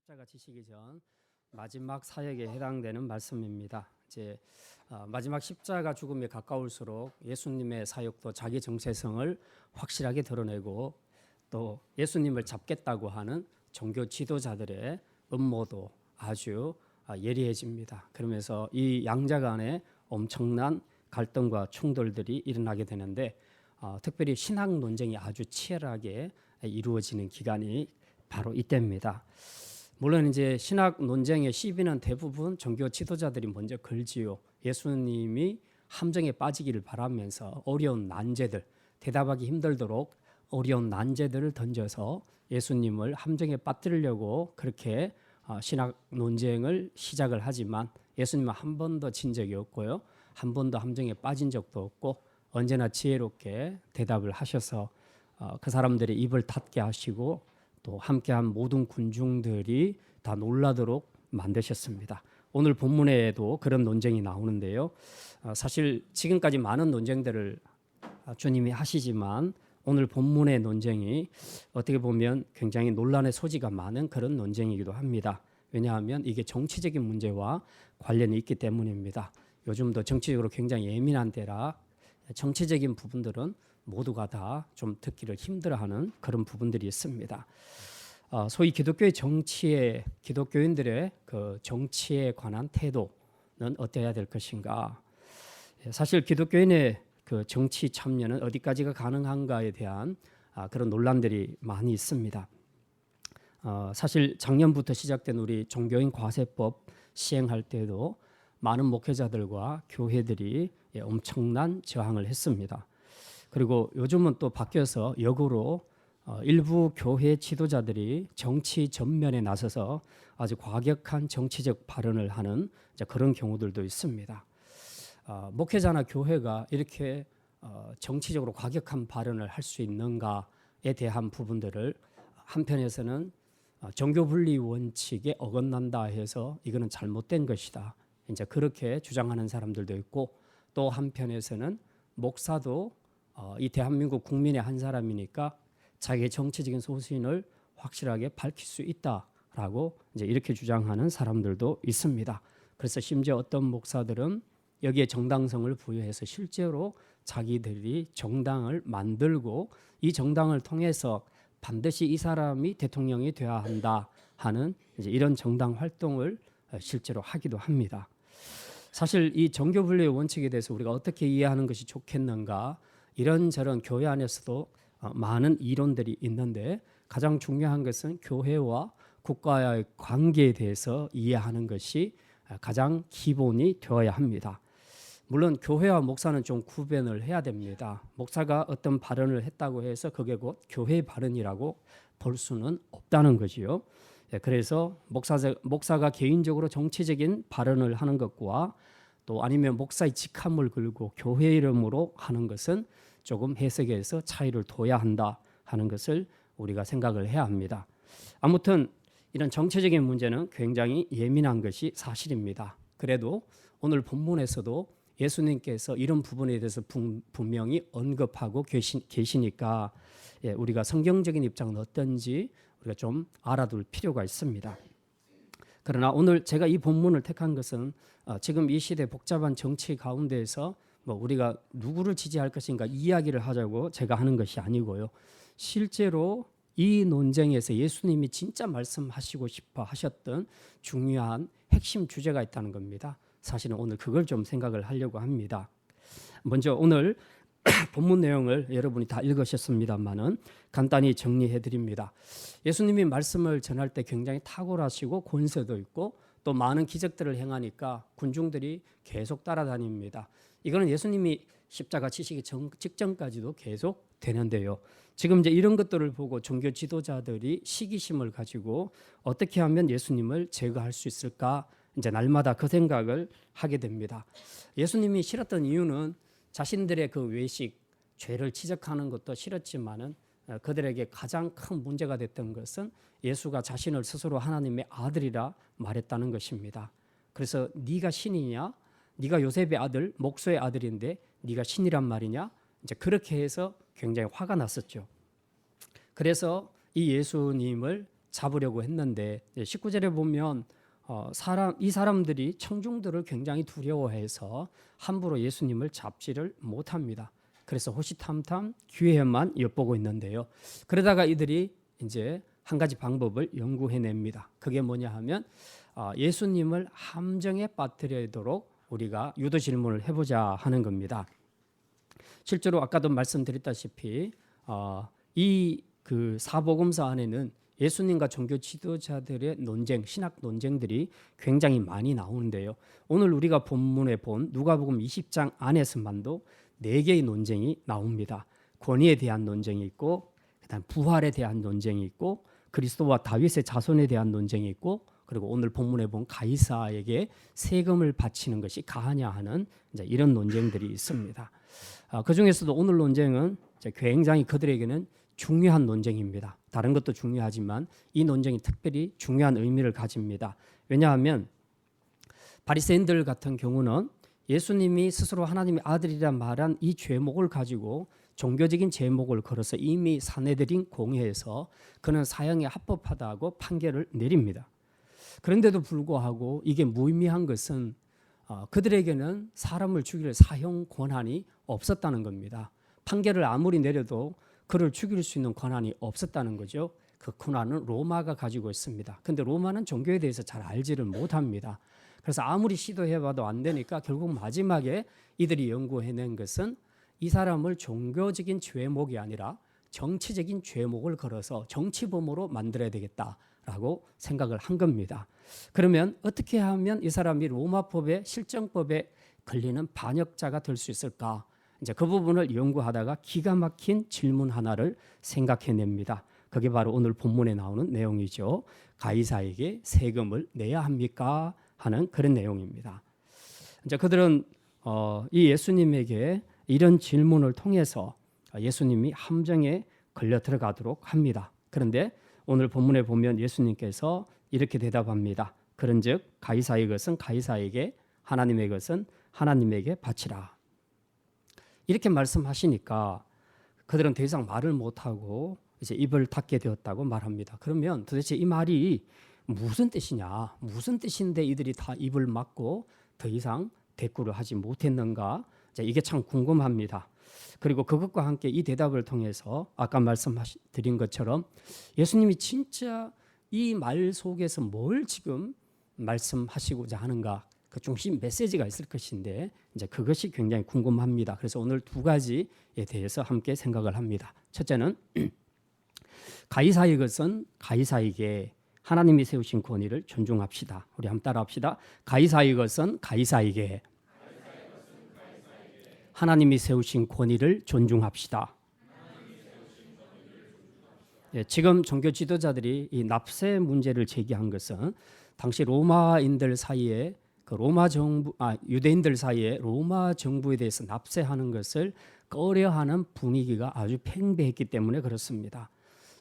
십자가 지시기 전 마지막 사역에 해당되는 말씀입니다. 이제 마지막 십자가 죽음에 가까울수록 예수님의 사역도 자기 정체성을 확실하게 드러내고 또 예수님을 잡겠다고 하는 종교 지도자들의 음모도 아주 예리해집니다. 그러면서 이 양자 간에 엄청난 갈등과 충돌들이 일어나게 되는데 특별히 신학 논쟁이 아주 치열하게 이루어지는 기간이 바로 이때입니다. 물론 이제 신학 논쟁의 시비는 대부분 종교 지도자들이 먼저 걸지요. 예수님이 함정에 빠지기를 바라면서 어려운 난제들, 대답하기 힘들도록 어려운 난제들을 던져서 예수님을 함정에 빠뜨리려고 그렇게 신학 논쟁을 시작을 하지만 예수님은 한 번도 진 적이 없고요. 한 번도 함정에 빠진 적도 없고 언제나 지혜롭게 대답을 하셔서 그 사람들의 입을 닫게 하시고 또 함께한 모든 군중들이 다 놀라도록 만드셨습니다. 오늘 본문에도 그런 논쟁이 나오는데요. 사실 지금까지 많은 논쟁들을 주님이 하시지만 오늘 본문의 논쟁이 어떻게 보면 굉장히 논란의 소지가 많은 그런 논쟁이기도 합니다. 왜냐하면 이게 정치적인 문제와 관련이 있기 때문입니다. 요즘도 정치적으로 굉장히 예민한 때라 정치적인 부분들은 모두가 다 좀 듣기를 힘들어하는 그런 부분들이 있습니다. 소위 기독교의 정치에 기독교인들의 그 정치에 관한 태도는 어때야 될 것인가? 사실 기독교인의 그 정치 참여는 어디까지가 가능한가에 대한 그런 논란들이 많이 있습니다. 사실 작년부터 시작된 우리 종교인 과세법 시행할 때도 많은 목회자들과 교회들이 엄청난 저항을 했습니다. 그리고 요즘은 또 바뀌어서 역으로 일부 교회 지도자들이 정치 전면에 나서서 아주 과격한 정치적 발언을 하는 그런 경우들도 있습니다. 목회자나 교회가 이렇게 정치적으로 과격한 발언을 할 수 있는가에 대한 부분들을 한편에서는 종교 분리 원칙에 어긋난다 해서 이거는 잘못된 것이다. 이제 그렇게 주장하는 사람들도 있고 또 한편에서는 목사도 이 대한민국 국민의 한 사람이니까 자기의 정치적인 소신을 확실하게 밝힐 수 있다라고 이제 이렇게 주장하는 사람들도 있습니다. 그래서 심지어 어떤 목사들은 여기에 정당성을 부여해서 실제로 자기들이 정당을 만들고 이 정당을 통해서 반드시 이 사람이 대통령이 되어야 한다 하는 이제 이런 정당 활동을 실제로 하기도 합니다. 사실 이 종교 분리의 원칙에 대해서 우리가 어떻게 이해하는 것이 좋겠는가? 이런저런 교회 안에서도 많은 이론들이 있는데 가장 중요한 것은 교회와 국가와의 관계에 대해서 이해하는 것이 가장 기본이 되어야 합니다. 물론 교회와 목사는 좀 구별을 해야 됩니다. 목사가 어떤 발언을 했다고 해서 그게 곧 교회의 발언이라고 볼 수는 없다는 거지요. 그래서 목사가 개인적으로 정치적인 발언을 하는 것과 또 아니면 목사의 직함을 걸고 교회 이름으로 하는 것은 조금 해석에서 차이를 둬야 한다 하는 것을 우리가 생각을 해야 합니다. 아무튼 이런 정치적인 문제는 굉장히 예민한 것이 사실입니다. 그래도 오늘 본문에서도 예수님께서 이런 부분에 대해서 분명히 언급하고 계시니까 우리가 성경적인 입장은 어떤지 우리가 좀 알아둘 필요가 있습니다. 그러나 오늘 제가 이 본문을 택한 것은 지금 이 시대 복잡한 정치 가운데에서 우리가 누구를 지지할 것인가 이야기를 하자고 제가 하는 것이 아니고요. 실제로 이 논쟁에서 예수님이 진짜 말씀하시고 싶어 하셨던 중요한 핵심 주제가 있다는 겁니다. 사실은 오늘 그걸 좀 생각을 하려고 합니다. 먼저 오늘 본문 내용을 여러분이 다 읽으셨습니다만은 간단히 정리해 드립니다. 예수님이 말씀을 전할 때 굉장히 탁월하시고 권세도 있고 또 많은 기적들을 행하니까 군중들이 계속 따라다닙니다. 이거는 예수님이 십자가 지시기 직전까지도 계속 되는데요. 지금 이제 이런 것들을 보고 종교 지도자들이 시기심을 가지고 어떻게 하면 예수님을 제거할 수 있을까? 이제 날마다 그 생각을 하게 됩니다. 예수님이 싫었던 이유는 자신들의 그 외식, 죄를 지적하는 것도 싫었지만은 그들에게 가장 큰 문제가 됐던 것은 예수가 자신을 스스로 하나님의 아들이라 말했다는 것입니다. 그래서 네가 신이냐? 네가 요셉의 아들, 목소의 아들인데 네가 신이란 말이냐? 이제 그렇게 해서 굉장히 화가 났었죠. 그래서 이 예수님을 잡으려고 했는데 19절에 보면 이 사람들이 청중들을 굉장히 두려워해서 함부로 예수님을 잡지를 못합니다. 그래서 호시탐탐 기회만 엿보고 있는데요. 그러다가 이들이 이제 한 가지 방법을 연구해냅니다. 그게 뭐냐 하면 예수님을 함정에 빠뜨리도록 우리가 유도 질문을 해보자 하는 겁니다. 실제로 아까도 말씀드렸다시피 이 그 사복음서 안에는 예수님과 종교 지도자들의 논쟁, 신학 논쟁들이 굉장히 많이 나오는데요. 오늘 우리가 본문에 본 누가복음 20장 안에서만도 4개의 논쟁이 나옵니다. 권위에 대한 논쟁이 있고, 그다음 부활에 대한 논쟁이 있고, 그리스도와 다윗의 자손에 대한 논쟁이 있고, 그리고 오늘 본문에 본 가이사에게 세금을 바치는 것이 가하냐 하는 이제 이런 논쟁들이 있습니다. 그 중에서도 오늘 논쟁은 굉장히 그들에게는 중요한 논쟁입니다. 다른 것도 중요하지만 이 논쟁이 특별히 중요한 의미를 가집니다. 왜냐하면 바리새인들 같은 경우는 예수님이 스스로 하나님의 아들이라 말한 이 죄목을 가지고 종교적인 제목을 걸어서 이미 사내들인 공회에서 그는 사형에 합법하다고 판결을 내립니다. 그런데도 불구하고 이게 무의미한 것은 그들에게는 사람을 죽일 사형 권한이 없었다는 겁니다. 판결을 아무리 내려도 그를 죽일 수 있는 권한이 없었다는 거죠. 그 권한은 로마가 가지고 있습니다. 근데 로마는 종교에 대해서 잘 알지를 못합니다. 그래서 아무리 시도해봐도 안 되니까 결국 마지막에 이들이 연구해낸 것은 이 사람을 종교적인 죄목이 아니라 정치적인 죄목을 걸어서 정치범으로 만들어야 되겠다라고 생각을 한 겁니다. 그러면 어떻게 하면 이 사람이 로마법의 실정법에 걸리는 반역자가 될 수 있을까? 이제 그 부분을 연구하다가 기가 막힌 질문 하나를 생각해냅니다. 그게 바로 오늘 본문에 나오는 내용이죠. 가이사에게 세금을 내야 합니까? 하는 그런 내용입니다. 이제 그들은 이 예수님에게 이런 질문을 통해서 예수님이 함정에 걸려 들어가도록 합니다. 그런데 오늘 본문에 보면 예수님께서 이렇게 대답합니다. 그런즉 가이사의 것은 가이사에게, 하나님의 것은 하나님에게 바치라. 이렇게 말씀하시니까 그들은 더 이상 말을 못하고 이제 입을 닫게 되었다고 말합니다. 그러면 도대체 이 말이 무슨 뜻이냐? 무슨 뜻인데 이들이 다 입을 막고 더 이상 대꾸를 하지 못했는가? 이게 참 궁금합니다. 그리고 그것과 함께 이 대답을 통해서 아까 말씀드린 것처럼 예수님이 진짜 이 말 속에서 뭘 지금 말씀하시고자 하는가? 그 중심 메시지가 있을 것인데 이제 그것이 굉장히 궁금합니다. 그래서 오늘 2가지에 대해서 함께 생각을 합니다. 첫째는 가이사의 것은 가이사에게, 하나님이 세우신 권위를 존중합시다. 우리 한번 따라합시다. 가이사의 것은 가이사에게, 하나님이 세우신 권위를 존중합시다. 지금 종교 지도자들이 이 납세 문제를 제기한 것은 당시 로마인들 사이에 유대인들 사이에 로마 정부에 대해서 납세하는 것을 꺼려하는 분위기가 아주 팽배했기 때문에 그렇습니다.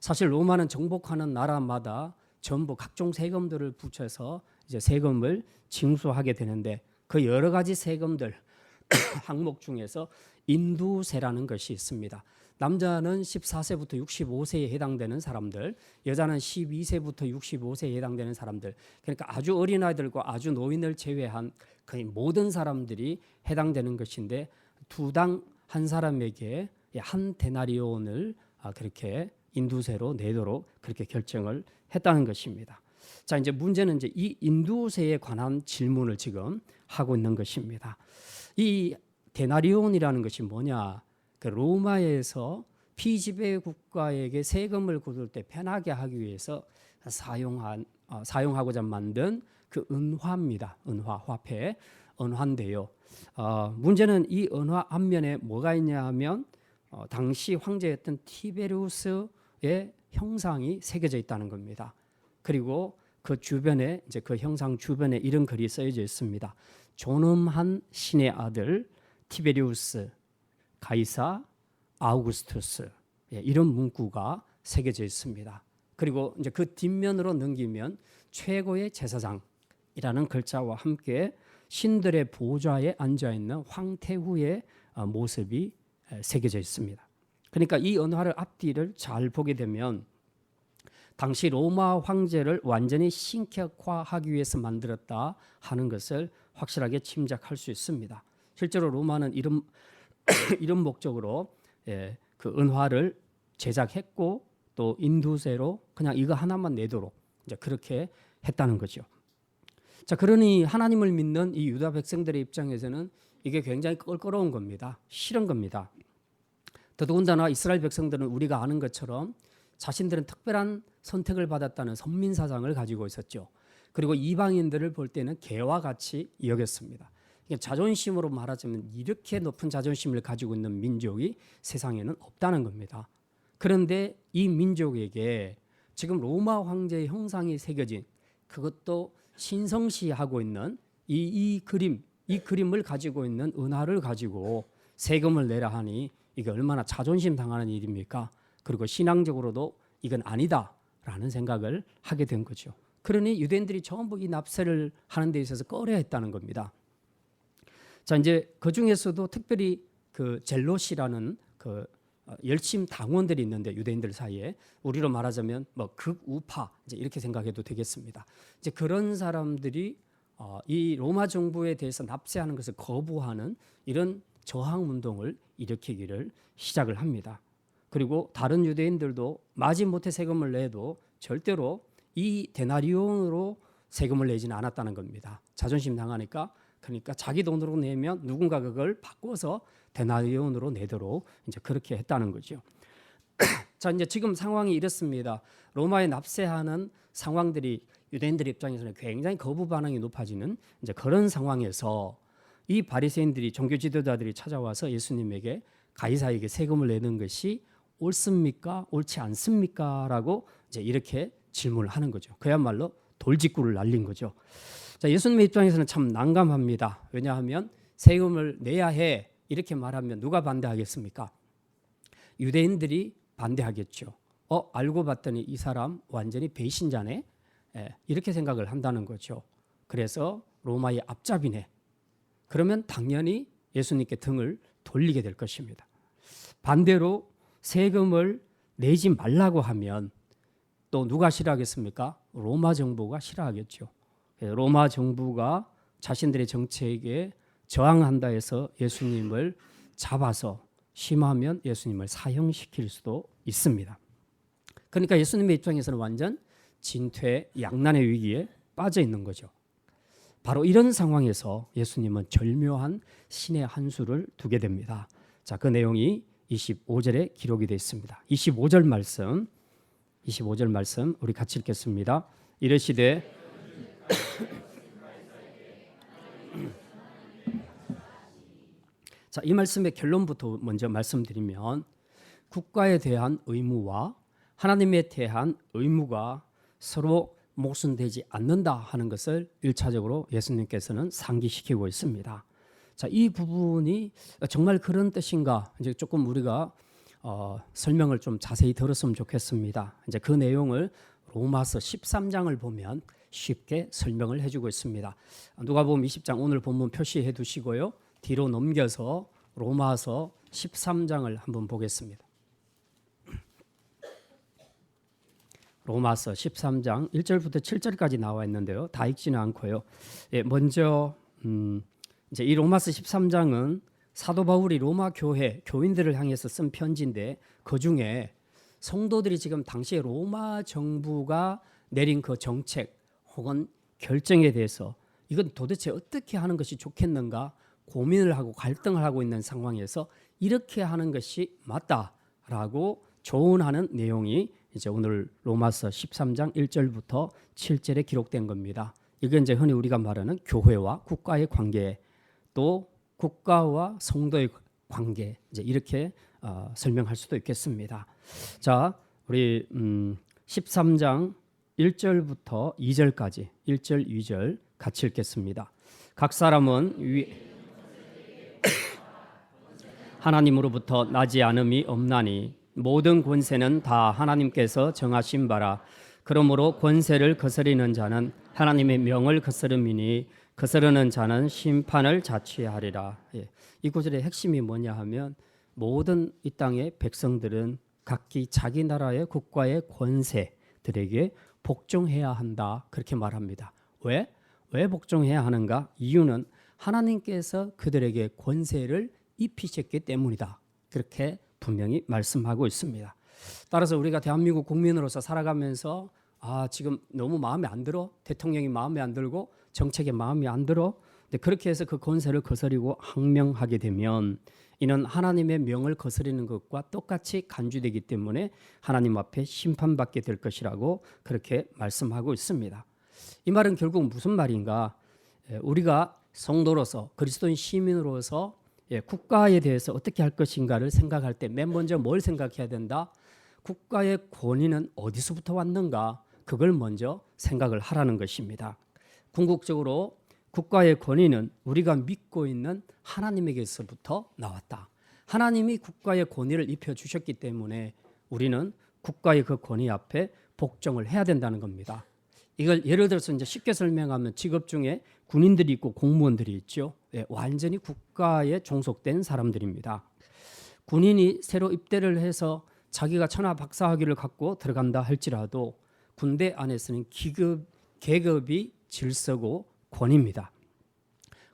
사실 로마는 정복하는 나라마다 전부 각종 세금들을 붙여서 이제 세금을 징수하게 되는데 그 여러 가지 세금들 항목 중에서 인두세라는 것이 있습니다. 남자는 14세부터 65세에 해당되는 사람들, 여자는 12세부터 65세에 해당되는 사람들, 그러니까 아주 어린아이들과 아주 노인을 제외한 거의 모든 사람들이 해당되는 것인데 2당 한 사람에게 한 데나리온을 그렇게 인두세로 내도록 그렇게 결정을 했다는 것입니다. 자, 이제 문제는 이제 이 인두세에 관한 질문을 지금 하고 있는 것입니다. 이 데나리온이라는 것이 뭐냐? 그 로마에서 피지배 국가에게 세금을 거둘 때 편하게 하기 위해서 사용하고자 만든 그 은화입니다. 은화, 화폐, 은화인데요. 문제는 이 은화 앞면에 뭐가 있냐 하면 당시 황제였던 티베리우스의 형상이 새겨져 있다는 겁니다. 그리고 그 주변에 이제 그 형상 주변에 이런 글이 써져 있습니다. 존엄한 신의 아들 티베리우스 가이사 아우구스투스, 이런 문구가 새겨져 있습니다. 그리고 이제 그 뒷면으로 넘기면 최고의 제사장이라는 글자와 함께 신들의 보좌에 앉아 있는 황태후의 모습이 새겨져 있습니다. 그러니까 이 은화를 앞뒤를 잘 보게 되면 당시 로마 황제를 완전히 신격화하기 위해서 만들었다 하는 것을 확실하게 짐작할 수 있습니다. 실제로 로마는 이런 목적으로 그 은화를 제작했고 또 인두세로 그냥 이거 하나만 내도록 이제 그렇게 했다는 거죠. 자, 그러니 하나님을 믿는 이 유다 백성들의 입장에서는 이게 굉장히 껄끄러운 겁니다. 싫은 겁니다. 더더군다나 이스라엘 백성들은 우리가 아는 것처럼 자신들은 특별한 선택을 받았다는 선민 사상을 가지고 있었죠. 그리고 이방인들을 볼 때는 개와 같이 여겼습니다. 자존심으로 말하자면 이렇게 높은 자존심을 가지고 있는 민족이 세상에는 없다는 겁니다. 그런데 이 민족에게 지금 로마 황제의 형상이 새겨진, 그것도 신성시하고 있는 이 그림을 가지고 있는 은화를 가지고 세금을 내라 하니 이게 얼마나 자존심 상하는 일입니까? 그리고 신앙적으로도 이건 아니다라는 생각을 하게 된 거죠. 그러니 유대인들이 전부 이 납세를 하는 데 있어서 꺼려했다는 겁니다. 자, 이제 그 중에서도 특별히 그 젤롯이라는 그 열심 당원들이 있는데, 유대인들 사이에 우리로 말하자면 뭐 극우파 이제 이렇게 생각해도 되겠습니다. 이제 그런 사람들이 이 로마 정부에 대해서 납세하는 것을 거부하는 이런 저항 운동을 일으키기를 시작을 합니다. 그리고 다른 유대인들도 마지못해 세금을 내도 절대로 이 데나리온으로 세금을 내지는 않았다는 겁니다. 자존심 상하니까. 그러니까 자기 돈으로 내면 누군가 그걸 바꿔서 데나리온으로 내도록 이제 그렇게 했다는 거죠. 자, 이제 지금 상황이 이렇습니다. 로마에 납세하는 상황들이 유대인들 입장에서는 굉장히 거부 반응이 높아지는 이제 그런 상황에서 이 바리새인들이, 종교 지도자들이 찾아와서 예수님에게 가이사에게 세금을 내는 것이 옳습니까? 옳지 않습니까? 라고 이제 이렇게 질문을 하는 거죠. 그야말로 돌직구를 날린 거죠. 자, 예수님의 입장에서는 참 난감합니다. 왜냐하면 세금을 내야 해 이렇게 말하면 누가 반대하겠습니까? 유대인들이 반대하겠죠. 알고 봤더니 이 사람 완전히 배신자네, 이렇게 생각을 한다는 거죠. 그래서 로마의 앞잡이네. 그러면 당연히 예수님께 등을 돌리게 될 것입니다. 반대로 세금을 내지 말라고 하면 또 누가 싫어하겠습니까? 로마 정부가 싫어하겠죠. 로마 정부가 자신들의 정책에 저항한다 해서 예수님을 잡아서 심하면 예수님을 사형시킬 수도 있습니다. 그러니까 예수님의 입장에서는 완전 진퇴양난의 위기에 빠져 있는 거죠. 바로 이런 상황에서 예수님은 절묘한 신의 한 수를 두게 됩니다. 자, 그 내용이 25절에 기록이 되어 있습니다. 25절 말씀 우리 같이 읽겠습니다. 이르시되 자, 이 말씀의 결론부터 먼저 말씀드리면 국가에 대한 의무와 하나님에 대한 의무가 서로 모순되지 않는다 하는 것을 1차적으로 예수님께서는 상기시키고 있습니다. 자, 이 부분이 정말 그런 뜻인가 이제 조금 우리가 설명을 좀 자세히 들었으면 좋겠습니다. 이제 그 내용을 로마서 13장을 보면 쉽게 설명을 해주고 있습니다. 누가복음 20장 오늘 본문 표시해 두시고요. 뒤로 넘겨서 로마서 13장을 한번 보겠습니다. 로마서 13장 1절부터 7절까지 나와 있는데요. 다 읽지는 않고요. 먼저 이제 이 로마서 13장은 사도 바울이 로마 교인들을 향해서 쓴 편지인데, 그 중에 성도들이 지금 당시에 로마 정부가 내린 그 정책 혹은 결정에 대해서 이건 도대체 어떻게 하는 것이 좋겠는가 고민을 하고 갈등을 하고 있는 상황에서 이렇게 하는 것이 맞다라고 조언하는 내용이 이제 오늘 로마서 13장 1절부터 7절에 기록된 겁니다. 이게 이제 흔히 우리가 말하는 교회와 국가의 관계, 또 국가와 성도의 관계, 이제 이렇게 설명할 수도 있겠습니다. 자, 우리 13장 1절부터 2절까지 1절, 2절 같이 읽겠습니다. 각 사람은 하나님으로부터 나지 않음이 없나니 모든 권세는 다 하나님께서 정하신 바라. 그러므로 권세를 거스리는 자는 하나님의 명을 거스름이니 거스르는 자는 심판을 자취하리라. 이 구절의 핵심이 뭐냐 하면 모든 이 땅의 백성들은 각기 자기 나라의 국가의 권세 사람들에게 복종해야 한다. 그렇게 말합니다. 왜 복종해야 하는가? 이유는 하나님께서 그들에게 권세를 입히셨기 때문이다. 그렇게 분명히 말씀하고 있습니다. 따라서 우리가 대한민국 국민으로서 살아가면서 지금 너무 마음에 안 들어? 대통령이 마음에 안 들고 정책에 마음에 안 들어? 근데 그렇게 해서 그 권세를 거스리고 항명하게 되면 이는 하나님의 명을 거스리는 것과 똑같이 간주되기 때문에 하나님 앞에 심판받게 될 것이라고 그렇게 말씀하고 있습니다. 이 말은 결국 무슨 말인가? 우리가 성도로서 그리스도인 시민으로서 국가에 대해서 어떻게 할 것인가를 생각할 때 맨 먼저 뭘 생각해야 된다? 국가의 권위는 어디서부터 왔는가? 그걸 먼저 생각을 하라는 것입니다. 궁극적으로 국가의 권위는 우리가 믿고 있는 하나님에게서부터 나왔다. 하나님이 국가의 권위를 입혀주셨기 때문에 우리는 국가의 그 권위 앞에 복종을 해야 된다는 겁니다. 이걸 예를 들어서 이제 쉽게 설명하면 직업 중에 군인들이 있고 공무원들이 있죠. 완전히 국가에 종속된 사람들입니다. 군인이 새로 입대를 해서 자기가 천하 박사학위를 갖고 들어간다 할지라도 군대 안에서는 계급이 질서고 권위입니다.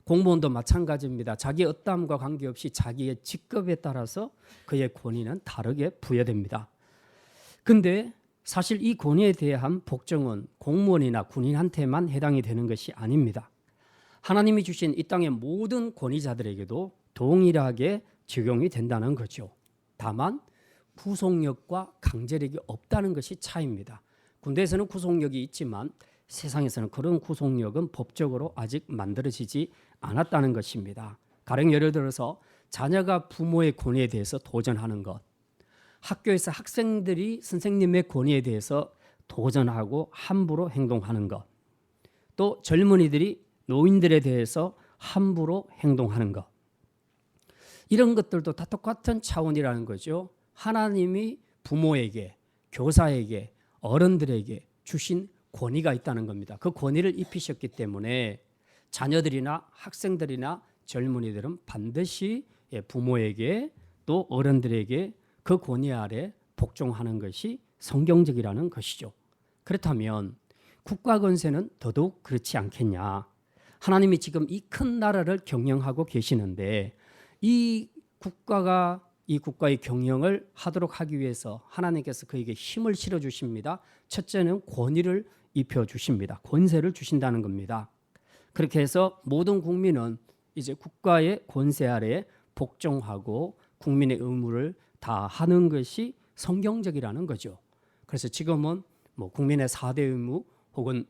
공무원도 마찬가지입니다. 자기의 어떠함과 관계없이 자기의 직급에 따라서 그의 권위는 다르게 부여됩니다. 근데 사실 이 권위에 대한 복종은 공무원이나 군인한테만 해당이 되는 것이 아닙니다. 하나님이 주신 이 땅의 모든 권위자들에게도 동일하게 적용이 된다는 거죠. 다만 구속력과 강제력이 없다는 것이 차이입니다. 군대에서는 구속력이 있지만 세상에서는 그런 구속력은 법적으로 아직 만들어지지 않았다는 것입니다. 가령 예를 들어서 자녀가 부모의 권위에 대해서 도전하는 것, 학교에서 학생들이 선생님의 권위에 대해서 도전하고 함부로 행동하는 것, 또 젊은이들이 노인들에 대해서 함부로 행동하는 것, 이런 것들도 다 똑같은 차원이라는 거죠. 하나님이 부모에게, 교사에게, 어른들에게 주신 권위가 있다는 겁니다. 그 권위를 입히셨기 때문에 자녀들이나 학생들이나 젊은이들은 반드시 부모에게 또 어른들에게 그 권위 아래 복종하는 것이 성경적이라는 것이죠. 그렇다면 국가 권세는 더더욱 그렇지 않겠냐? 하나님이 지금 이 큰 나라를 경영하고 계시는데 이 국가의 경영을 하도록 하기 위해서 하나님께서 그에게 힘을 실어 주십니다. 첫째는 권위를 입혀 주십니다. 권세를 주신다는 겁니다. 그렇게 해서 모든 국민은 이제 국가의 권세 아래 복종하고 국민의 의무를 다 하는 것이 성경적이라는 거죠. 그래서 지금은 국민의 4대 의무 혹은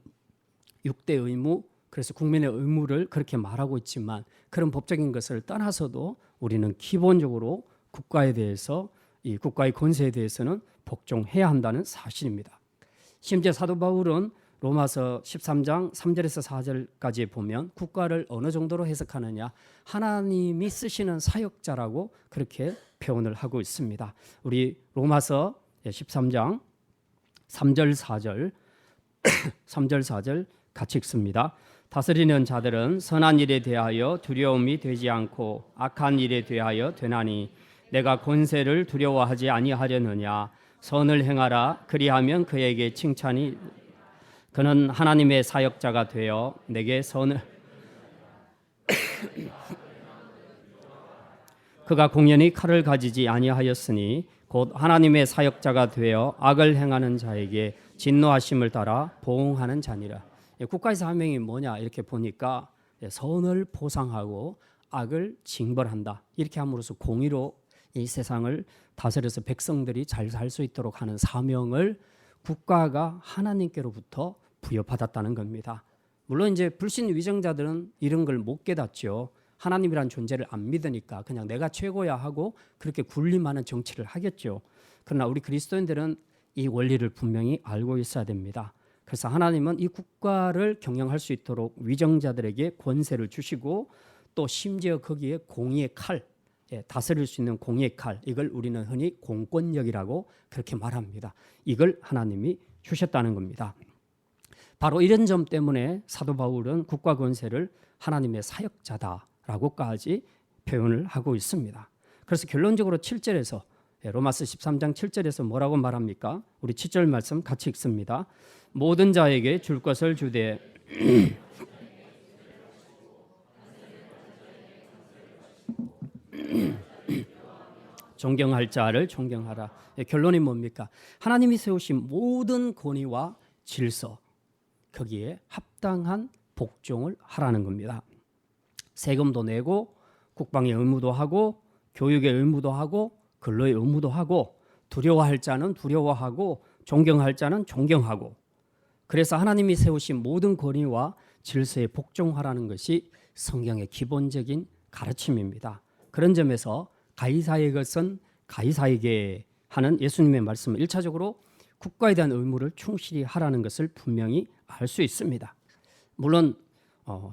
6대 의무, 그래서 국민의 의무를 그렇게 말하고 있지만 그런 법적인 것을 떠나서도 우리는 기본적으로 국가에 대해서 이 국가의 권세에 대해서는 복종해야 한다는 사실입니다. 심지어 사도 바울은 로마서 13장 3절에서 4절까지 보면 국가를 어느 정도로 해석하느냐, 하나님이 쓰시는 사역자라고 그렇게 표현을 하고 있습니다. 우리 로마서 13장 3절 4절 3절 4절 같이 읽습니다. 다스리는 자들은 선한 일에 대하여 두려움이 되지 않고 악한 일에 대하여 되나니 내가 권세를 두려워하지 아니하려느냐. 선을 행하라. 그리하면 그에게 칭찬이, 그는 하나님의 사역자가 되어 내게 선을 그가 공연히 칼을 가지지 아니하였으니 곧 하나님의 사역자가 되어 악을 행하는 자에게 진노하심을 따라 보응하는 자니라. 국가의 사명이 뭐냐 이렇게 보니까 선을 보상하고 악을 징벌한다. 이렇게 함으로써 공의로 이 세상을 다스려서 백성들이 잘 살 수 있도록 하는 사명을 국가가 하나님께로부터 부여받았다는 겁니다. 물론 이제 불신 위정자들은 이런 걸 못 깨닫죠. 하나님이란 존재를 안 믿으니까 그냥 내가 최고야 하고 그렇게 군림하는 정치를 하겠죠. 그러나 우리 그리스도인들은 이 원리를 분명히 알고 있어야 됩니다. 그래서 하나님은 이 국가를 경영할 수 있도록 위정자들에게 권세를 주시고 또 심지어 거기에 공의의 칼, 다스릴 수 있는 공의의 칼, 이걸 우리는 흔히 공권력이라고 그렇게 말합니다. 이걸 하나님이 주셨다는 겁니다. 바로 이런 점 때문에 사도 바울은 국가 권세를 하나님의 사역자다라고까지 표현을 하고 있습니다. 그래서 결론적으로 7절에서 로마서 13장 7절에서 뭐라고 말합니까? 우리 7절 말씀 같이 읽습니다. 모든 자에게 줄 것을 주되 존경할 자를 존경하라. 결론이 뭡니까? 하나님이 세우신 모든 권위와 질서, 거기에 합당한 복종을 하라는 겁니다. 세금도 내고 국방의 의무도 하고 교육의 의무도 하고 근로의 의무도 하고 두려워할 자는 두려워하고 존경할 자는 존경하고, 그래서 하나님이 세우신 모든 권위와 질서에 복종하라는 것이 성경의 기본적인 가르침입니다. 그런 점에서 가이사의 것은 가이사에게 하는 예수님의 말씀은 1차적으로 국가에 대한 의무를 충실히 하라는 것을 분명히 알 수 있습니다. 물론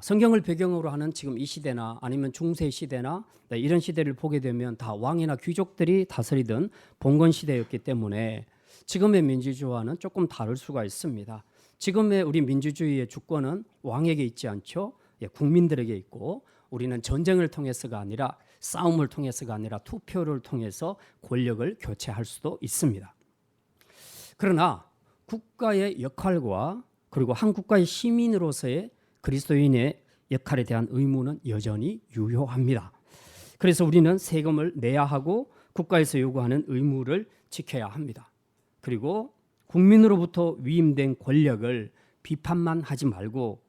성경을 배경으로 하는 지금 이 시대나 아니면 중세 시대나 이런 시대를 보게 되면 다 왕이나 귀족들이 다스리던 봉건 시대였기 때문에 지금의 민주주의와는 조금 다를 수가 있습니다. 지금의 우리 민주주의의 주권은 왕에게 있지 않죠. 국민들에게 있고, 우리는 전쟁을 통해서가 아니라 싸움을 통해서가 아니라 투표를 통해서 권력을 교체할 수도 있습니다. 그러나 국가의 역할과 그리고 한 국가의 시민으로서의 그리스도인의 역할에 대한 의무는 여전히 유효합니다. 그래서 우리는 세금을 내야 하고 국가에서 요구하는 의무를 지켜야 합니다. 그리고 국민으로부터 위임된 권력을 비판만 하지 말고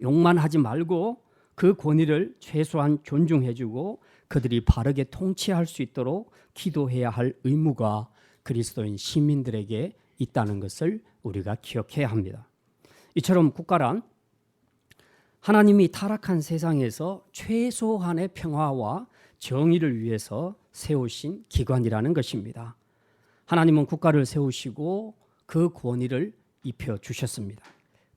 욕만 하지 말고 그 권위를 최소한 존중해주고 그들이 바르게 통치할 수 있도록 기도해야 할 의무가 그리스도인 시민들에게 있다는 것을 우리가 기억해야 합니다. 이처럼 국가란 하나님이 타락한 세상에서 최소한의 평화와 정의를 위해서 세우신 기관이라는 것입니다. 하나님은 국가를 세우시고 그 권위를 입혀주셨습니다.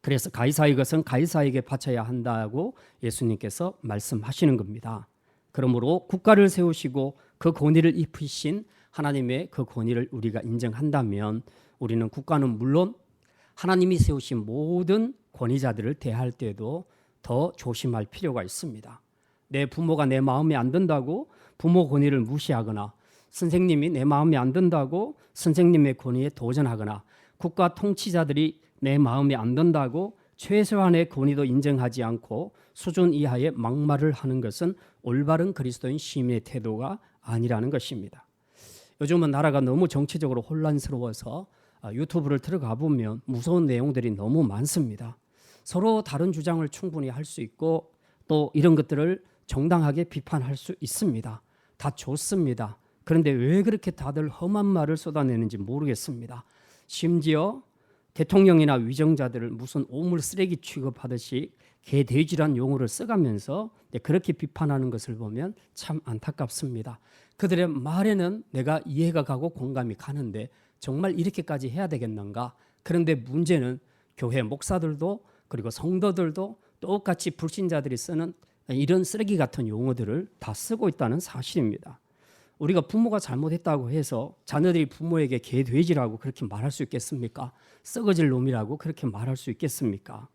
그래서 가이사의 것은 가이사에게 바쳐야 한다고 예수님께서 말씀하시는 겁니다. 그러므로 국가를 세우시고 그 권위를 입히신 하나님의 그 권위를 우리가 인정한다면 우리는 국가는 물론 하나님이 세우신 모든 권위자들을 대할 때도 더 조심할 필요가 있습니다. 내 부모가 내 마음에 안 든다고 부모 권위를 무시하거나, 선생님이 내 마음에 안 든다고 선생님의 권위에 도전하거나, 국가 통치자들이 내 마음에 안 든다고 최소한의 권위도 인정하지 않고 수준 이하의 막말을 하는 것은 올바른 그리스도인 시민의 태도가 아니라는 것입니다. 요즘은 나라가 너무 정치적으로 혼란스러워서 유튜브를 들어가 보면 무서운 내용들이 너무 많습니다. 서로 다른 주장을 충분히 할 수 있고 또 이런 것들을 정당하게 비판할 수 있습니다. 다 좋습니다. 그런데 왜 그렇게 다들 험한 말을 쏟아내는지 모르겠습니다. 심지어 대통령이나 위정자들을 무슨 오물 쓰레기 취급하듯이 개돼지란 용어를 써가면서 그렇게 비판하는 것을 보면 참 안타깝습니다. 그들의 말에는 내가 이해가 가고 공감이 가는데 정말 이렇게까지 해야 되겠는가? 그런데 문제는 교회 목사들도 그리고 성도들도 똑같이 불신자들이 쓰는 이런 쓰레기 같은 용어들을 다 쓰고 있다는 사실입니다. 우리가 부모가 잘못했다고 해서 자녀들이 부모에게 개돼지라고 그렇게 말할 수 있겠습니까? 썩어질 놈이라고 그렇게 말할 수 있겠습니까?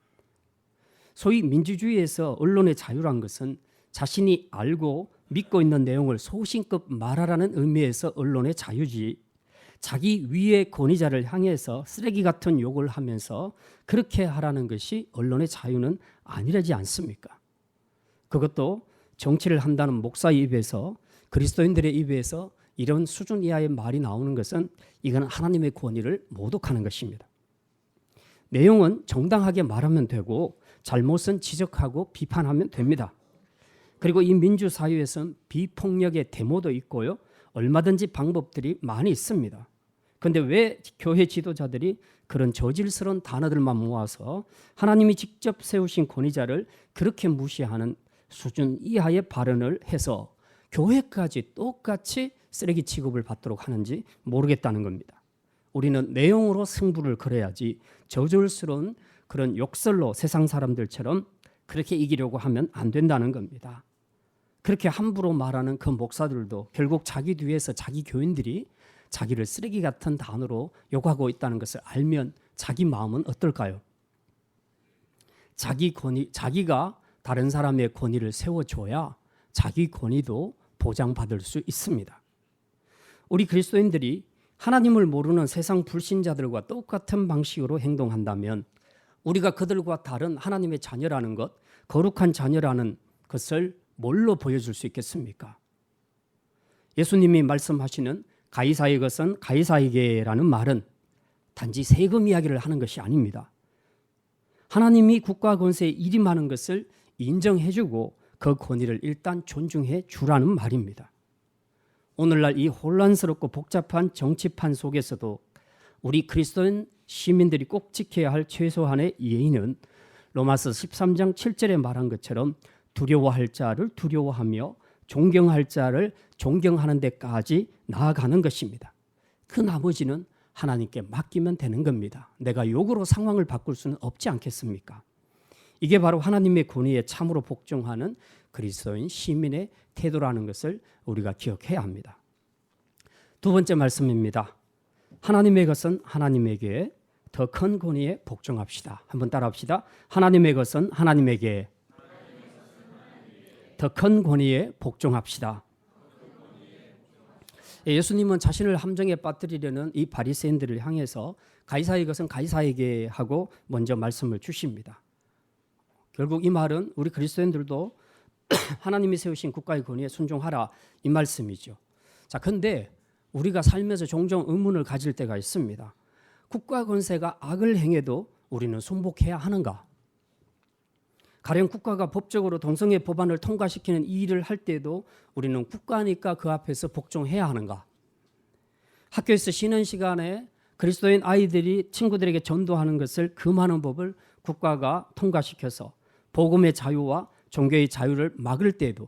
소위 민주주의에서 언론의 자유란 것은 자신이 알고 믿고 있는 내용을 소신껏 말하라는 의미에서 언론의 자유지, 자기 위의 권위자를 향해서 쓰레기 같은 욕을 하면서 그렇게 하라는 것이 언론의 자유는 아니라지 않습니까? 그것도 정치를 한다는 목사 입에서, 그리스도인들의 입에서 이런 수준 이하의 말이 나오는 것은 이건 하나님의 권위를 모독하는 것입니다. 내용은 정당하게 말하면 되고 잘못은 지적하고 비판하면 됩니다. 그리고 이 민주사회에서는 비폭력의 데모도 있고요, 얼마든지 방법들이 많이 있습니다. 그런데 왜 교회 지도자들이 그런 저질스러운 단어들만 모아서 하나님이 직접 세우신 권위자를 그렇게 무시하는 수준 이하의 발언을 해서 교회까지 똑같이 쓰레기 취급을 받도록 하는지 모르겠다는 겁니다. 우리는 내용으로 승부를 걸어야지 저질스러운 그런 욕설로 세상 사람들처럼 그렇게 이기려고 하면 안 된다는 겁니다. 그렇게 함부로 말하는 그 목사들도 결국 자기 뒤에서 자기 교인들이 자기를 쓰레기 같은 단어로 욕하고 있다는 것을 알면 자기 마음은 어떨까요? 자기가 다른 사람의 권위를 세워줘야 자기 권위도 보장받을 수 있습니다. 우리 그리스도인들이 하나님을 모르는 세상 불신자들과 똑같은 방식으로 행동한다면 우리가 그들과 다른 하나님의 자녀라는 것, 거룩한 자녀라는 것을 뭘로 보여줄 수 있겠습니까? 예수님이 말씀하시는 가이사의 것은 가이사에게라는 말은 단지 세금 이야기를 하는 것이 아닙니다. 하나님이 국가 권세에 일임하는 것을 인정해주고 그 권위를 일단 존중해 주라는 말입니다. 오늘날 이 혼란스럽고 복잡한 정치판 속에서도 우리 그리스도인 시민들이 꼭 지켜야 할 최소한의 예의는 로마서 13장 7절에 말한 것처럼 두려워할 자를 두려워하며 존경할 자를 존경하는 데까지 나아가는 것입니다. 그 나머지는 하나님께 맡기면 되는 겁니다. 내가 욕으로 상황을 바꿀 수는 없지 않겠습니까? 이게 바로 하나님의 권위에 참으로 복종하는 그리스도인 시민의 태도라는 것을 우리가 기억해야 합니다. 두 번째 말씀입니다. 하나님의 것은 하나님에게, 더 큰 권위에 복종합시다. 한번 따라합시다. 하나님의 것은 하나님에게, 더 큰 권위에 복종합시다. 예수님은 자신을 함정에 빠뜨리려는 이 바리새인들을 향해서 가이사의 것은 가이사에게 하고 먼저 말씀을 주십니다. 결국 이 말은 우리 그리스도인들도 하나님이 세우신 국가의 권위에 순종하라, 이 말씀이죠. 자, 근데 우리가 살면서 종종 의문을 가질 때가 있습니다. 국가 권세가 악을 행해도 우리는 순복해야 하는가? 가령 국가가 법적으로 동성애 법안을 통과시키는 이 일을 할 때도 우리는 국가니까 그 앞에서 복종해야 하는가? 학교에서 쉬는 시간에 그리스도인 아이들이 친구들에게 전도하는 것을 금하는 법을 국가가 통과시켜서 복음의 자유와 종교의 자유를 막을 때에도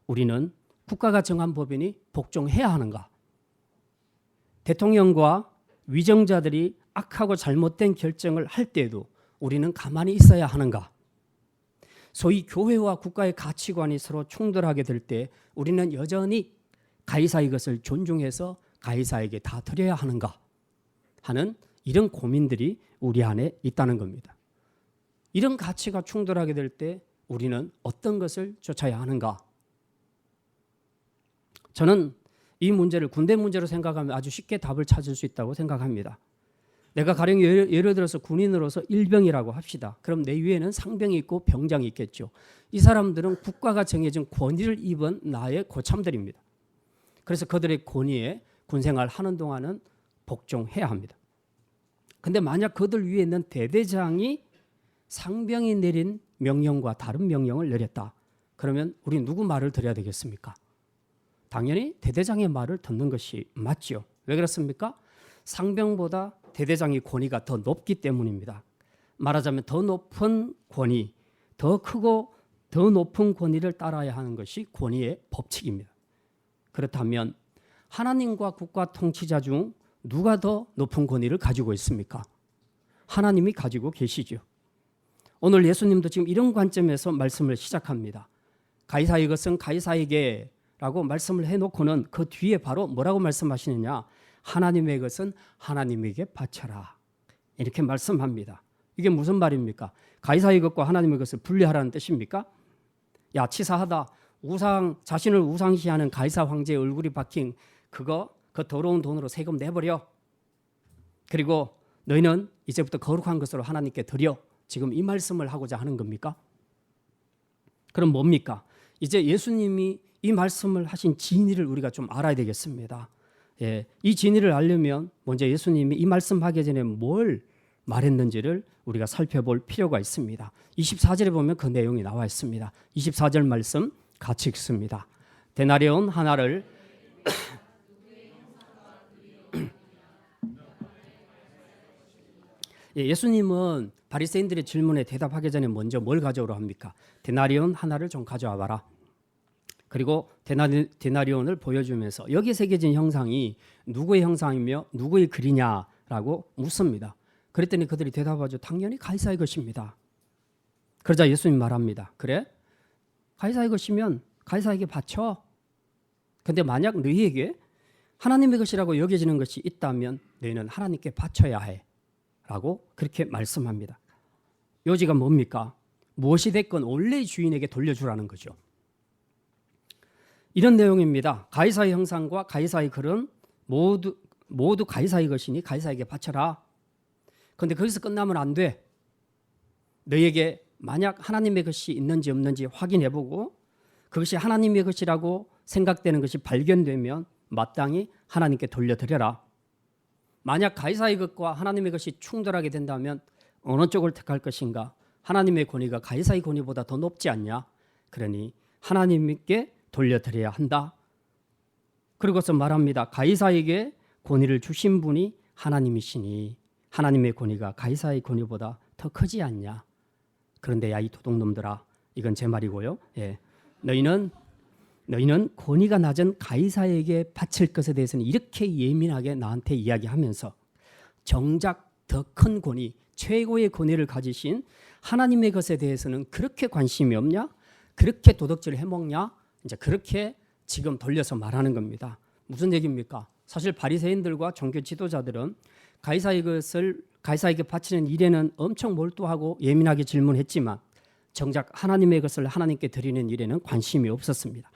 우리는 국가가 정한 법이니 복종해야 하는가? 대통령과 위정자들이 악하고 잘못된 결정을 할 때에도 우리는 가만히 있어야 하는가? 소위 교회와 국가의 가치관이 서로 충돌하게 될 때 우리는 여전히 가이사의 것을 존중해서 가이사에게 다 드려야 하는가 하는 이런 고민들이 우리 안에 있다는 겁니다. 이런 가치가 충돌하게 될 때 우리는 어떤 것을 쫓아야 하는가? 저는 이 문제를 군대 문제로 생각하면 아주 쉽게 답을 찾을 수 있다고 생각합니다. 내가 가령 예를 들어서 군인으로서 일병이라고 합시다. 그럼 내 위에는 상병이 있고 병장이 있겠죠. 이 사람들은 국가가 정해진 권위를 입은 나의 고참들입니다. 그래서 그들의 권위에 군생활 하는 동안은 복종해야 합니다. 근데 만약 그들 위에 있는 대대장이 상병이 내린 명령과 다른 명령을 내렸다. 그러면 우리 누구 말을 들어야 되겠습니까? 당연히 대대장의 말을 듣는 것이 맞죠. 왜 그렇습니까? 상병보다 대대장의 권위가 더 높기 때문입니다. 말하자면 더 높은 권위, 더 크고 더 높은 권위를 따라야 하는 것이 권위의 법칙입니다. 그렇다면 하나님과 국가 통치자 중 누가 더 높은 권위를 가지고 있습니까? 하나님이 가지고 계시죠. 오늘 예수님도 지금 이런 관점에서 말씀을 시작합니다. 가이사의 것은 가이사에게 라고 말씀을 해놓고는 그 뒤에 바로 뭐라고 말씀하시느냐? 하나님의 것은 하나님에게 바쳐라. 이렇게 말씀합니다. 이게 무슨 말입니까? 가이사의 것과 하나님의 것을 분리하라는 뜻입니까? 야, 치사하다. 자신을 우상시하는 가이사 황제의 얼굴이 박힌 그거, 그 더러운 돈으로 세금 내버려. 그리고 너희는 이제부터 거룩한 것으로 하나님께 드려. 지금 이 말씀을 하고자 하는 겁니까? 그럼 뭡니까? 이제 예수님이 이 말씀을 하신 진리를 우리가 좀 알아야 되겠습니다. 예, 이 진리를 알려면 먼저 예수님이 이 말씀하기 전에 뭘 말했는지를 우리가 살펴볼 필요가 있습니다. 24절에 보면 그 내용이 나와 있습니다. 24절 말씀 같이 읽습니다. 데나리온 하나를 예수님은 바리새인들의 질문에 대답하기 전에 먼저 뭘 가져오라 합니까? 데나리온 하나를 좀 가져와 봐라. 그리고 데나리온을 보여주면서 여기에 새겨진 형상이 누구의 형상이며 누구의 글이냐라고 묻습니다. 그랬더니 그들이 대답하죠. 당연히 가이사의 것입니다. 그러자 예수님 말합니다. 그래? 가이사의 것이면 가이사에게 바쳐. 근데 만약 너희에게 하나님의 것이라고 여겨지는 것이 있다면 너희는 하나님께 바쳐야 해. 라고 그렇게 말씀합니다. 요지가 뭡니까? 무엇이 됐건 원래 주인에게 돌려주라는 거죠. 이런 내용입니다. 가이사의 형상과 가이사의 글은 모두 가이사의 것이니 가이사에게 바쳐라. 그런데 거기서 끝나면 안 돼. 너에게 만약 하나님의 것이 있는지 없는지 확인해보고 그것이 하나님의 것이라고 생각되는 것이 발견되면 마땅히 하나님께 돌려드려라. 만약 가이사의 것과 하나님의 것이 충돌하게 된다면 어느 쪽을 택할 것인가? 하나님의 권위가 가이사의 권위보다 더 높지 않냐? 그러니 하나님께 돌려드려야 한다. 그리고서 말합니다. 가이사에게 권위를 주신 분이 하나님이시니 하나님의 권위가 가이사의 권위보다 더 크지 않냐? 그런데 야 이 도둑놈들아, 이건 제 말이고요. 예. 너희는 권위가 낮은 가이사에게 바칠 것에 대해서는 이렇게 예민하게 나한테 이야기하면서 정작 더 큰 권위, 최고의 권위를 가지신 하나님의 것에 대해서는 그렇게 관심이 없냐? 그렇게 도덕질을 해먹냐? 이제 그렇게 지금 돌려서 말하는 겁니다. 무슨 얘기입니까? 사실 바리새인들과 종교 지도자들은 가이사의 것을 가이사에게 바치는 일에는 엄청 몰두하고 예민하게 질문했지만 정작 하나님의 것을 하나님께 드리는 일에는 관심이 없었습니다.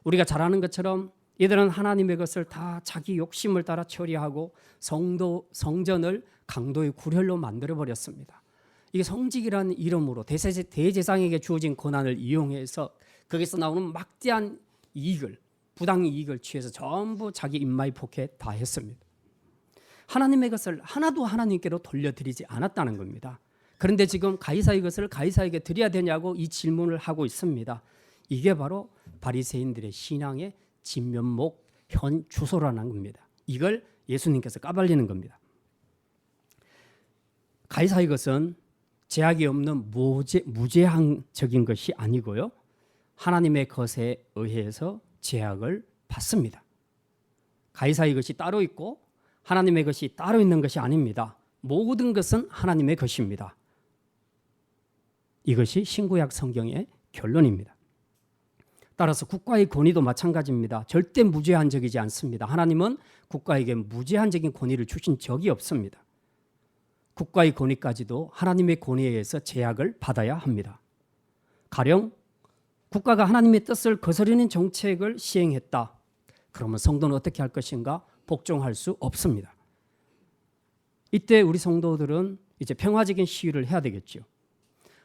우리가 잘 아는 것처럼 이들은 하나님의 것을 다 자기 욕심을 따라 처리하고 성전을 강도의 구렬로 만들어버렸습니다. 이게 성직이라는 이름으로 대제사장에게 주어진 권한을 이용해서 거기서 나오는 막대한 이익을, 부당이익을 취해서 전부 자기 입마에 포켓 다 했습니다. 하나님의 것을 하나도 하나님께로 돌려드리지 않았다는 겁니다. 그런데 지금 가이사의 것을 가이사에게 드려야 되냐고 이 질문을 하고 있습니다. 이게 바로 바리새인들의 신앙의 진면목 현 주소라는 겁니다. 이걸 예수님께서 까발리는 겁니다. 가이사의 것은 제약이 없는 무제한적인 것이 아니고요. 하나님의 것에 의해서 제약을 받습니다. 가이사의 것이 따로 있고 하나님의 것이 따로 있는 것이 아닙니다. 모든 것은 하나님의 것입니다. 이것이 신구약 성경의 결론입니다. 따라서 국가의 권위도 마찬가지입니다. 절대 무제한적이지 않습니다. 하나님은 국가에게 무제한적인 권위를 주신 적이 없습니다. 국가의 권위까지도 하나님의 권위에 의해서 제약을 받아야 합니다. 가령 국가가 하나님의 뜻을 거스르는 정책을 시행했다. 그러면 성도는 어떻게 할 것인가? 복종할 수 없습니다. 이때 우리 성도들은 이제 평화적인 시위를 해야 되겠죠.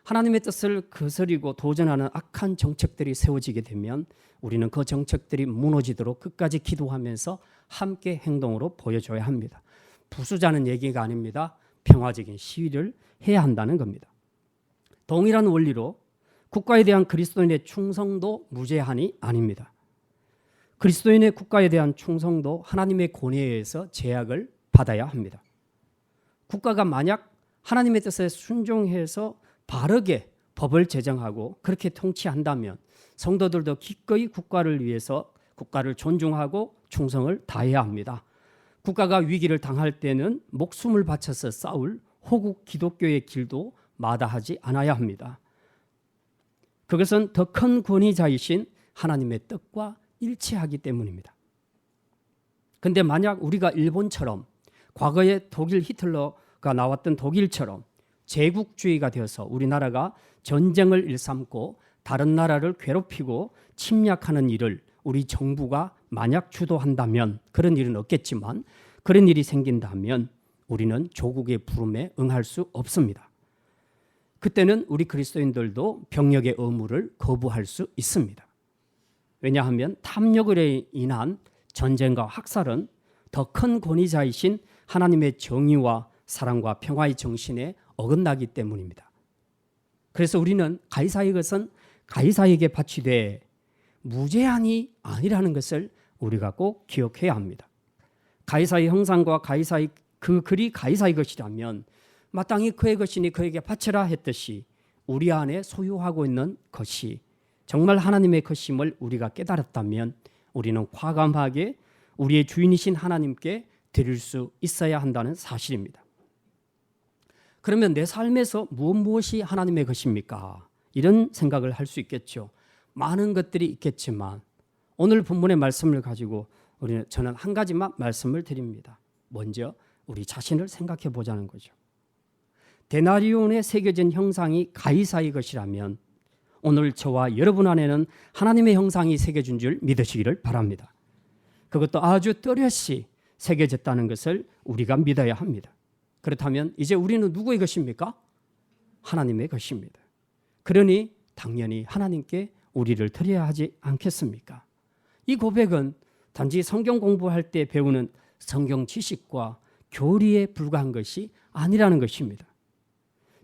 하나님의 뜻을 거스리고 도전하는 악한 정책들이 세워지게 되면 우리는 그 정책들이 무너지도록 끝까지 기도하면서 함께 행동으로 보여줘야 합니다. 부수자는 얘기가 아닙니다. 평화적인 시위를 해야 한다는 겁니다. 동일한 원리로 국가에 대한 그리스도인의 충성도 무제한이 아닙니다. 그리스도인의 국가에 대한 충성도 하나님의 권위에 의해서 제약을 받아야 합니다. 국가가 만약 하나님의 뜻에 순종해서 바르게 법을 제정하고 그렇게 통치한다면 성도들도 기꺼이 국가를 위해서 국가를 존중하고 충성을 다해야 합니다. 국가가 위기를 당할 때는 목숨을 바쳐서 싸울 호국 기독교의 길도 마다하지 않아야 합니다. 그것은 더 큰 권위자이신 하나님의 뜻과 일치하기 때문입니다. 그런데 만약 우리가 일본처럼 과거에 독일 히틀러가 나왔던 독일처럼 제국주의가 되어서 우리나라가 전쟁을 일삼고 다른 나라를 괴롭히고 침략하는 일을 우리 정부가 만약 주도한다면, 그런 일은 없겠지만 그런 일이 생긴다면 우리는 조국의 부름에 응할 수 없습니다. 그때는 우리 그리스도인들도 병역의 의무를 거부할 수 있습니다. 왜냐하면 탐욕으로 인한 전쟁과 학살은 더 큰 권위자이신 하나님의 정의와 사랑과 평화의 정신에 어긋나기 때문입니다. 그래서 우리는 가이사의 것은 가이사에게 바치되 무제한이 아니라는 것을 우리가 꼭 기억해야 합니다. 가이사의 형상과 가이사의 그 글이 가이사의 것이라면 마땅히 그의 것이니 그에게 바쳐라 했듯이 우리 안에 소유하고 있는 것이 정말 하나님의 것임을 우리가 깨달았다면 우리는 과감하게 우리의 주인이신 하나님께 드릴 수 있어야 한다는 사실입니다. 그러면 내 삶에서 무엇이 하나님의 것입니까? 이런 생각을 할 수 있겠죠. 많은 것들이 있겠지만 오늘 본문의 말씀을 가지고 저는 한 가지만 말씀을 드립니다. 먼저 우리 자신을 생각해 보자는 거죠. 데나리온에 새겨진 형상이 가이사의 것이라면 오늘 저와 여러분 안에는 하나님의 형상이 새겨진 줄 믿으시기를 바랍니다. 그것도 아주 뚜렷이 새겨졌다는 것을 우리가 믿어야 합니다. 그렇다면 이제 우리는 누구의 것입니까? 하나님의 것입니다. 그러니 당연히 하나님께 우리를 드려야 하지 않겠습니까? 이 고백은 단지 성경 공부할 때 배우는 성경 지식과 교리에 불과한 것이 아니라는 것입니다.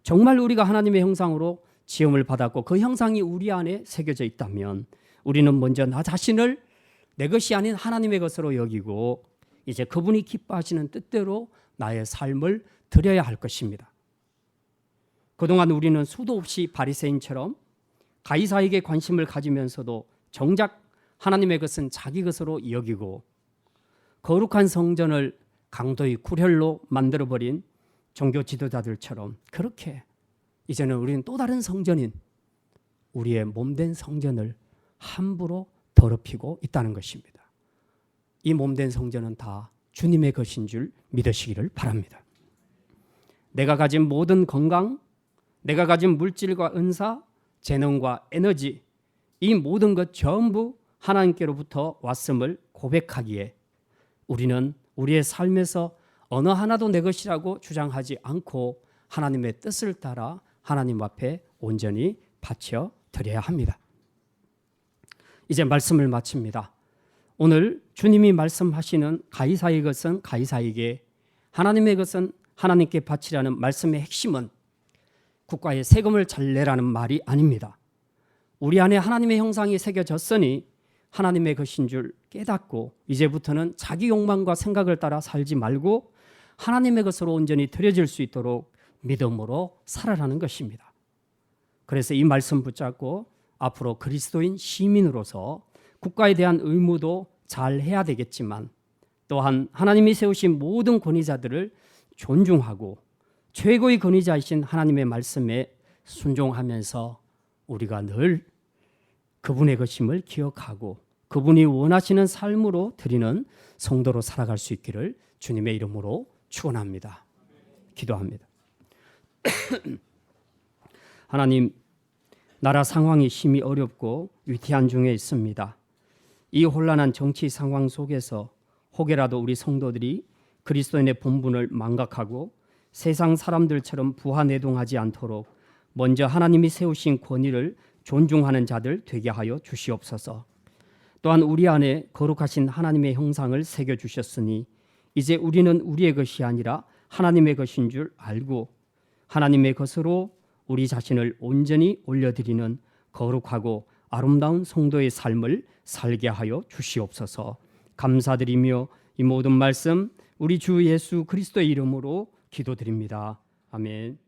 정말 우리가 하나님의 형상으로 지음을 받았고 그 형상이 우리 안에 새겨져 있다면 우리는 먼저 나 자신을 내 것이 아닌 하나님의 것으로 여기고 이제 그분이 기뻐하시는 뜻대로 나의 삶을 드려야 할 것입니다. 그동안 우리는 수도 없이 바리새인처럼 가이사에게 관심을 가지면서도 정작 하나님의 것은 자기 것으로 여기고 거룩한 성전을 강도의 굴혈로 만들어버린 종교 지도자들처럼 그렇게 이제는 우리는 또 다른 성전인 우리의 몸된 성전을 함부로 더럽히고 있다는 것입니다. 이 몸된 성전은 다 주님의 것인 줄 믿으시기를 바랍니다. 내가 가진 모든 건강, 내가 가진 물질과 은사, 재능과 에너지, 이 모든 것 전부 하나님께로부터 왔음을 고백하기에 우리는 우리의 삶에서 어느 하나도 내 것이라고 주장하지 않고 하나님의 뜻을 따라 하나님 앞에 온전히 바쳐 드려야 합니다. 이제 말씀을 마칩니다. 오늘 주님이 말씀하시는 가이사의 것은 가이사에게, 하나님의 것은 하나님께 바치라는 말씀의 핵심은 국가에 세금을 잘 내라는 말이 아닙니다. 우리 안에 하나님의 형상이 새겨졌으니 하나님의 것인 줄 깨닫고 이제부터는 자기 욕망과 생각을 따라 살지 말고 하나님의 것으로 온전히 드려질 수 있도록 믿음으로 살아라는 것입니다. 그래서 이 말씀 붙잡고 앞으로 그리스도인 시민으로서 국가에 대한 의무도 잘 해야 되겠지만 또한 하나님이 세우신 모든 권위자들을 존중하고 최고의 권위자이신 하나님의 말씀에 순종하면서 우리가 늘 그분의 것임을 기억하고 그분이 원하시는 삶으로 드리는 성도로 살아갈 수 있기를 주님의 이름으로 축원합니다. 기도합니다. 하나님, 나라 상황이 심히 어렵고 위태한 중에 있습니다. 이 혼란한 정치 상황 속에서 혹여라도 우리 성도들이 그리스도인의 본분을 망각하고 세상 사람들처럼 부하내동하지 않도록 먼저 하나님이 세우신 권위를 존중하는 자들 되게 하여 주시옵소서. 또한 우리 안에 거룩하신 하나님의 형상을 새겨주셨으니 이제 우리는 우리의 것이 아니라 하나님의 것인 줄 알고 하나님의 것으로 우리 자신을 온전히 올려드리는 거룩하고 아름다운 성도의 삶을 살게 하여 주시옵소서. 감사드리며 이 모든 말씀 우리 주 예수 그리스도의 이름으로 기도드립니다. 아멘.